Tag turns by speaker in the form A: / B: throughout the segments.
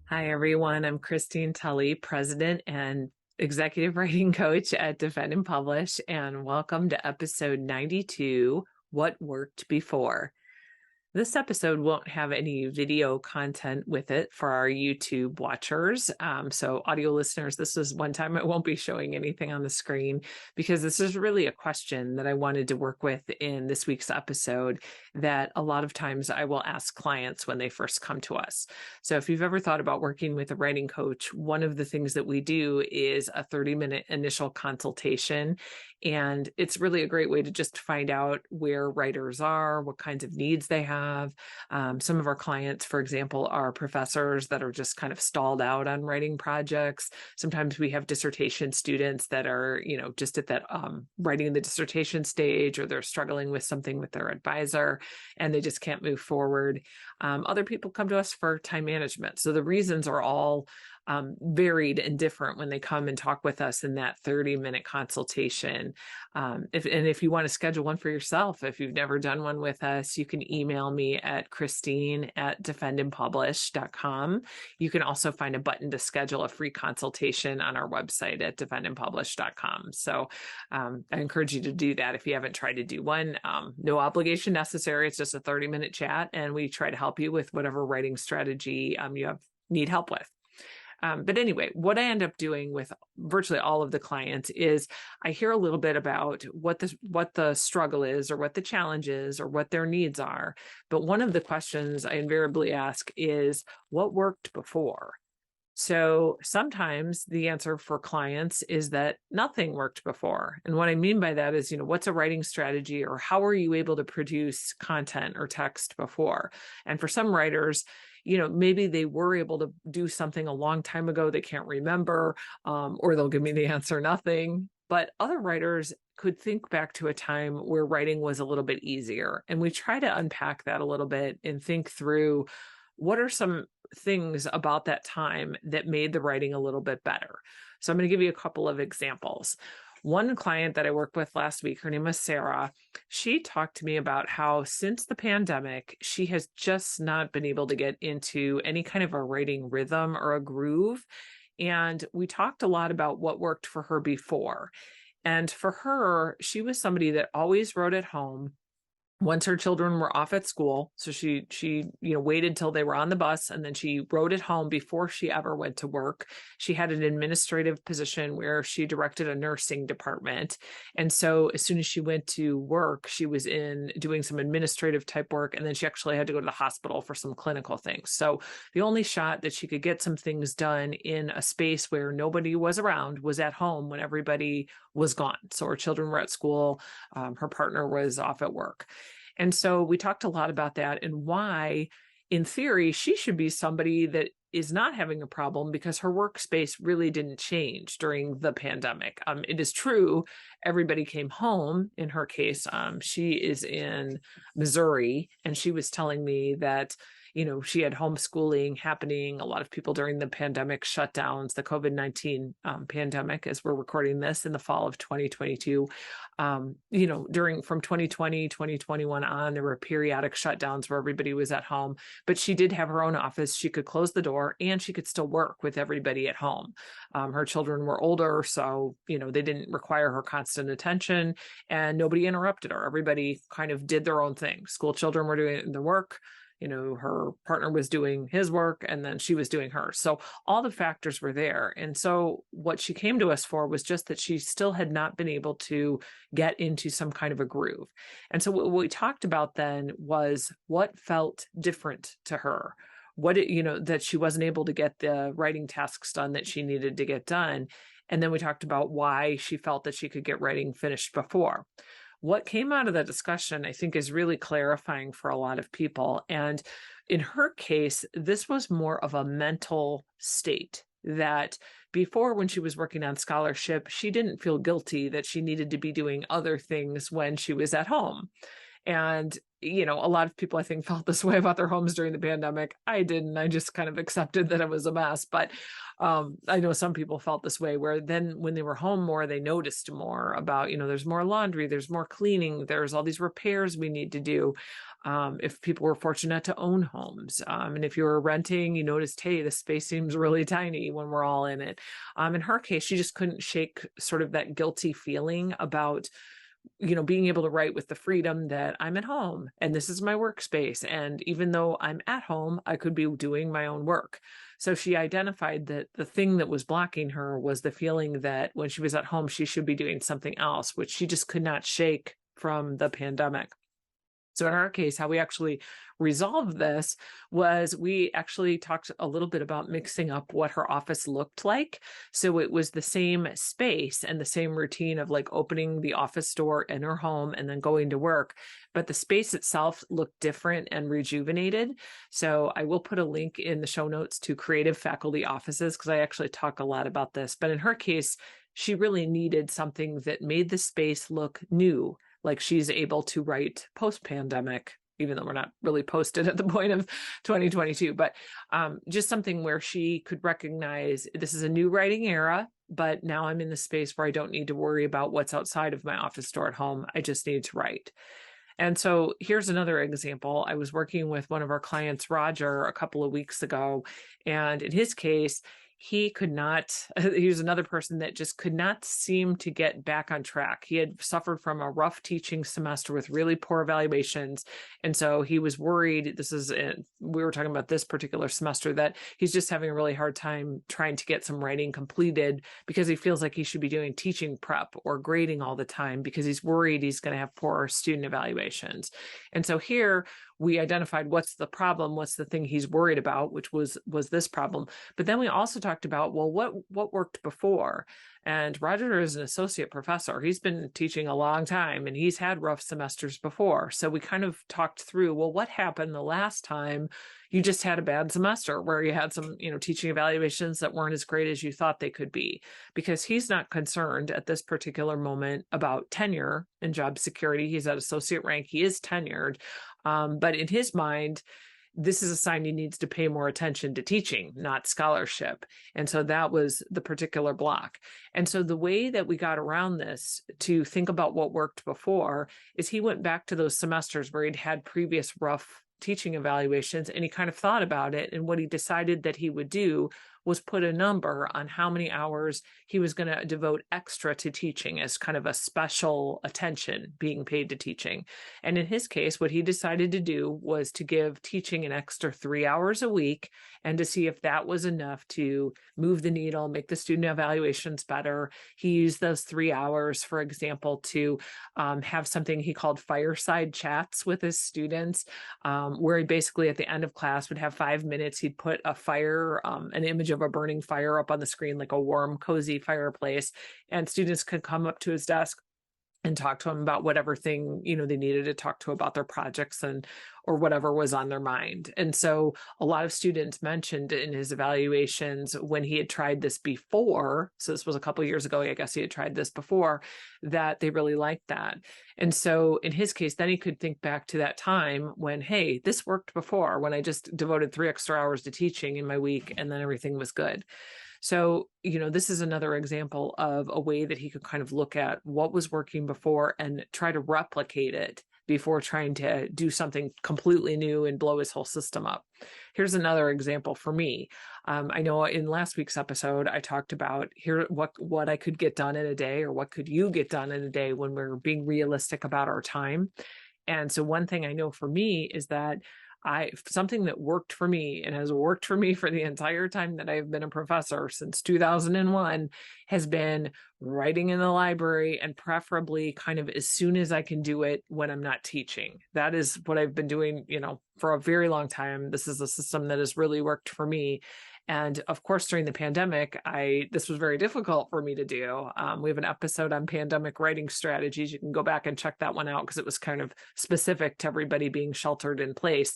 A: Hi, everyone. I'm Christine Tulley, President and Executive Writing Coach at Defend and Publish, and welcome to episode 92, What Worked Before. This episode won't have any video content with it for our YouTube watchers. So audio listeners, this is one time I won't be showing anything on the screen because this is really a question that I wanted to work with in this week's episode that a lot of times I will ask clients when they first come to us. So if you've ever thought about working with a writing coach, one of the things that we do is a 30-minute initial consultation. And it's really a great way to just find out where writers are, what kinds of needs they have. Some of our clients, for example, are professors that are just kind of stalled out on writing projects. Sometimes we have dissertation students that are, just at that writing the dissertation stage, or they're struggling with something with their advisor and they just can't move forward. Other people come to us for time management. So the reasons are all varied and different when they come and talk with us in that 30-minute consultation. If you want to schedule one for yourself, if you've never done one with us, you can email me at christine@defendandpublish.com. You can also find a button to schedule a free consultation on our website at defendandpublish.com. So I encourage you to do that if you haven't tried to do one. No obligation necessary. It's just a 30-minute chat, and we try to help you with whatever writing strategy you need help with. But anyway, what I end up doing with virtually all of the clients is I hear a little bit about what the struggle is, or what the challenge is, or what their needs are. But one of the questions I invariably ask is, what worked before? So sometimes the answer for clients is that nothing worked before. And what I mean by that is, what's a writing strategy, or how are you able to produce content or text before? And for some writers, maybe they were able to do something a long time ago they can't remember, or they'll give me the answer, nothing. But other writers could think back to a time where writing was a little bit easier. And we try to unpack that a little bit and think through what are some things about that time that made the writing a little bit better. So I'm going to give you a couple of examples. One client that I worked with last week, her name was Sarah. She talked to me about how since the pandemic, she has just not been able to get into any kind of a writing rhythm or a groove. And we talked a lot about what worked for her before. And for her, she was somebody that always wrote at home once her children were off at school. So she waited till they were on the bus, and then she wrote at home before she ever went to work. She had an administrative position where she directed a nursing department. And so as soon as she went to work, she was in doing some administrative type work. And then she actually had to go to the hospital for some clinical things. So the only shot that she could get some things done in a space where nobody was around was at home when everybody was gone. So her children were at school, her partner was off at work. And so we talked a lot about that and why, in theory, she should be somebody that is not having a problem because her workspace really didn't change during the pandemic. It is true, everybody came home. In her case, she is in Missouri, and she was telling me that she had homeschooling happening. A lot of people during the pandemic shutdowns, the COVID-19 pandemic, as we're recording this in the fall of 2022. From 2020, 2021 on, there were periodic shutdowns where everybody was at home, but she did have her own office. She could close the door and she could still work with everybody at home. Her children were older, so, they didn't require her constant attention, and nobody interrupted her. Everybody kind of did their own thing. School children were doing the work. Her partner was doing his work, and then she was doing hers. So all the factors were there. And so what she came to us for was just that she still had not been able to get into some kind of a groove. And so what we talked about then was what felt different to her, that she wasn't able to get the writing tasks done that she needed to get done. And then we talked about why she felt that she could get writing finished before. What came out of the discussion, I think, is really clarifying for a lot of people. And in her case, this was more of a mental state that before, when she was working on scholarship, she didn't feel guilty that she needed to be doing other things when she was at home. And, a lot of people I think felt this way about their homes during the pandemic. I didn't. I just kind of accepted that it was a mess. But I know some people felt this way, where then when they were home more, they noticed more about, there's more laundry, there's more cleaning, there's all these repairs we need to do. If people were fortunate to own homes. And if you were renting, you noticed, hey, the space seems really tiny when we're all in it. In her case, she just couldn't shake sort of that guilty feeling about being able to write with the freedom that I'm at home and this is my workspace. And even though I'm at home, I could be doing my own work. So she identified that the thing that was blocking her was the feeling that when she was at home, she should be doing something else, which she just could not shake from the pandemic. So in our case, how we actually resolved this was we actually talked a little bit about mixing up what her office looked like. So it was the same space and the same routine of like opening the office door in her home and then going to work. But the space itself looked different and rejuvenated. So I will put a link in the show notes to creative faculty offices because I actually talk a lot about this. But in her case, she really needed something that made the space look new. Like she's able to write post-pandemic, even though we're not really posted at the point of 2022, but just something where she could recognize this is a new writing era, but now I'm in the space where I don't need to worry about what's outside of my office door at home. I just need to write. And so here's another example. I was working with one of our clients, Roger, a couple of weeks ago, and in his case, he was another person that just could not seem to get back on track. He had suffered from a rough teaching semester with really poor evaluations. And so he was worried, we were talking about this particular semester, that he's just having a really hard time trying to get some writing completed because he feels like he should be doing teaching prep or grading all the time because he's worried he's going to have poor student evaluations. And so here we identified what's the problem, what's the thing he's worried about, which was this problem. But then we also talked about, well, what worked before? And Roger is an associate professor. He's been teaching a long time and he's had rough semesters before. So we kind of talked through, well, what happened the last time you just had a bad semester where you had some, teaching evaluations that weren't as great as you thought they could be? Because he's not concerned at this particular moment about tenure and job security. He's at associate rank. He is tenured. But in his mind, this is a sign he needs to pay more attention to teaching, not scholarship. And so that was the particular block. And so the way that we got around this to think about what worked before is he went back to those semesters where he'd had previous rough teaching evaluations and he kind of thought about it. And what he decided that he would do was put a number on how many hours he was going to devote extra to teaching as kind of a special attention being paid to teaching. And in his case, what he decided to do was to give teaching an extra 3 hours a week and to see if that was enough to move the needle, make the student evaluations better. He used those 3 hours, for example, to have something he called fireside chats with his students, where he basically at the end of class would have 5 minutes. He'd put a fire, an image of a burning fire up on the screen, like a warm, cozy fireplace, and students could come up to his desk and talk to him about whatever thing, they needed to talk to about their projects or whatever was on their mind. And so a lot of students mentioned in his evaluations when he had tried this before, so this was a couple of years ago, I guess he had tried this before, that they really liked that. And so in his case, then he could think back to that time when, hey, this worked before, when I just devoted 3 extra hours to teaching in my week and then everything was good. So, this is another example of a way that he could kind of look at what was working before and try to replicate it before trying to do something completely new and blow his whole system up. Here's another example for me. I know in last week's episode, I talked about what I could get done in a day, or what could you get done in a day when we're being realistic about our time. And so one thing I know for me is that something that worked for me and has worked for me for the entire time that I've been a professor since 2001 has been writing in the library, and preferably kind of as soon as I can do it when I'm not teaching. That is what I've been doing, for a very long time. This is a system that has really worked for me. And of course, during the pandemic, this was very difficult for me to do. We have an episode on pandemic writing strategies. You can go back and check that one out because it was kind of specific to everybody being sheltered in place.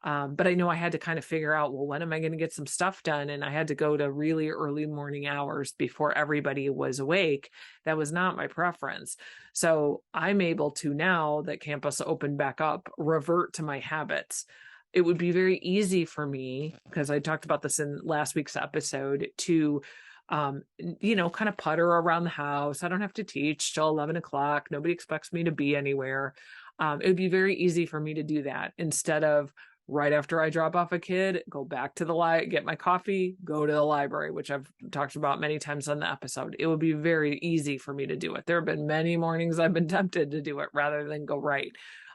A: But I know I had to kind of figure out, well, when am I going to get some stuff done? And I had to go to really early morning hours before everybody was awake. That was not my preference. So I'm able to, now that campus opened back up, revert to my habits. It would be very easy for me, because I talked about this in last week's episode, to kind of putter around the house. I don't have to teach till 11 o'clock. Nobody expects me to be anywhere. It would be very easy for me to do that instead of right after I drop off a kid, go back to the library, get my coffee, go to the library, which I've talked about many times on the episode. It would be very easy for me to do it. There have been many mornings I've been tempted to do it rather than go right.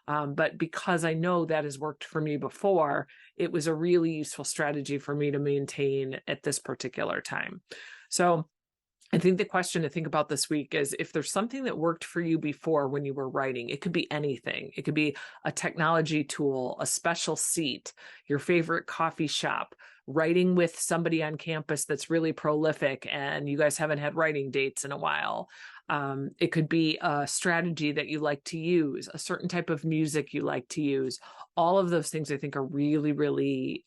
A: But because I know that has worked for me before, it was a really useful strategy for me to maintain at this particular time. So I think the question to think about this week is, if there's something that worked for you before when you were writing, it could be anything. It could be a technology tool, a special seat, your favorite coffee shop, writing with somebody on campus that's really prolific and you guys haven't had writing dates in a while. It could be a strategy that you like to use, a certain type of music you like to use. All of those things I think are really, really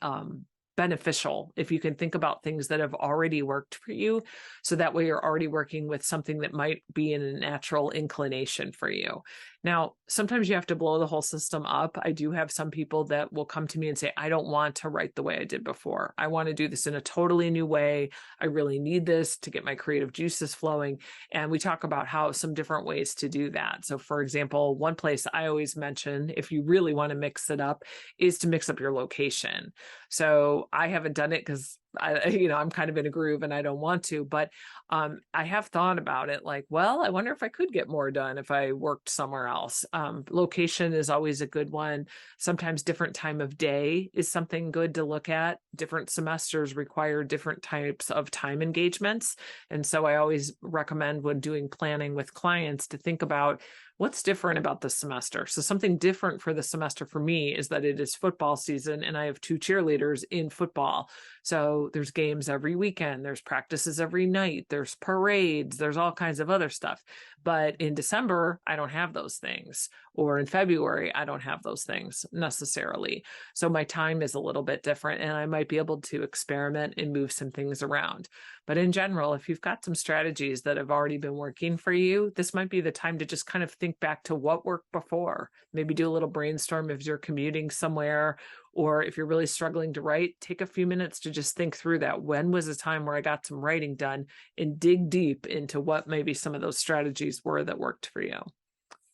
A: beneficial if you can think about things that have already worked for you. So that way you're already working with something that might be in a natural inclination for you. Now, sometimes you have to blow the whole system up. I do have some people that will come to me and say, I don't want to write the way I did before. I want to do this in a totally new way. I really need this to get my creative juices flowing. And we talk about how some different ways to do that. So for example, one place I always mention, if you really want to mix it up, is to mix up your location. So I haven't done it because I'm kind of in a groove and I don't want to, but I have thought about it like, well, I wonder if I could get more done if I worked somewhere else. Location is always a good one. Sometimes different time of day is something good to look at. Different semesters require different types of time engagements. And so I always recommend, when doing planning with clients, to think about what's different about the semester. So something different for the semester for me is that it is football season and I have 2 cheerleaders in football. So there's games every weekend, there's practices every night, there's parades, there's all kinds of other stuff. But in December, I don't have those things. Or in February, I don't have those things necessarily. So my time is a little bit different and I might be able to experiment and move some things around. But in general, if you've got some strategies that have already been working for you, this might be the time to just kind of think back to what worked before. Maybe do a little brainstorm if you're commuting somewhere, or if you're really struggling to write, take a few minutes to just think through that. When was a time where I got some writing done, and dig deep into what maybe some of those strategies were that worked for you.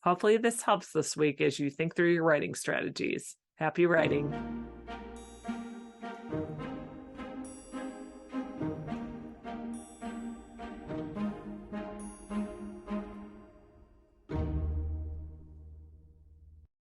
A: Hopefully this helps this week as you think through your writing strategies. Happy writing.